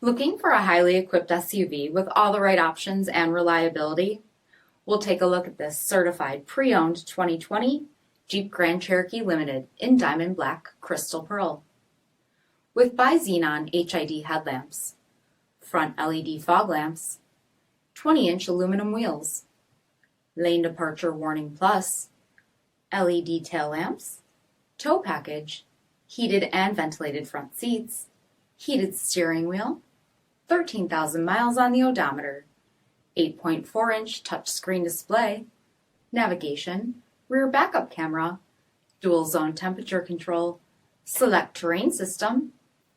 Looking for a highly equipped SUV with all the right options and reliability? We'll take a look at this certified pre-owned 2020 Jeep Grand Cherokee Limited in Diamond Black Crystal Pearl. With BI-XENON HID headlamps, front LED fog lamps, 20-inch aluminum wheels, lane departure warning plus, LED tail lamps, tow package, heated and ventilated front seats, heated steering wheel, 13,000 miles on the odometer, 8.4-inch touchscreen display, navigation, rear backup camera, dual zone temperature control, select terrain system,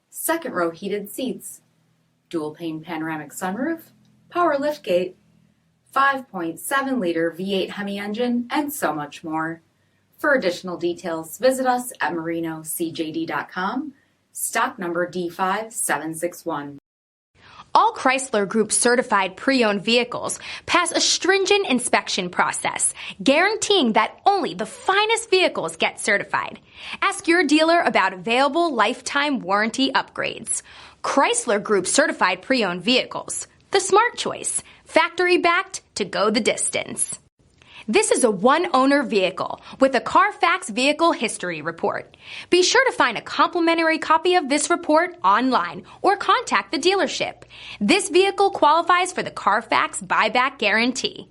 second row heated seats, dual pane panoramic sunroof, power liftgate, 5.7-liter V8 HEMI engine, and so much more. For additional details, visit us at marinocjd.com, stock number D5761. All Chrysler Group certified pre-owned vehicles pass a stringent inspection process, guaranteeing that only the finest vehicles get certified. Ask your dealer about available lifetime warranty upgrades. Chrysler Group certified pre-owned vehicles, the smart choice, factory backed to go the distance. This is a one-owner vehicle with a CARFAX vehicle history report. Be sure to find a complimentary copy of this report online or contact the dealership. This vehicle qualifies for the CARFAX buyback guarantee.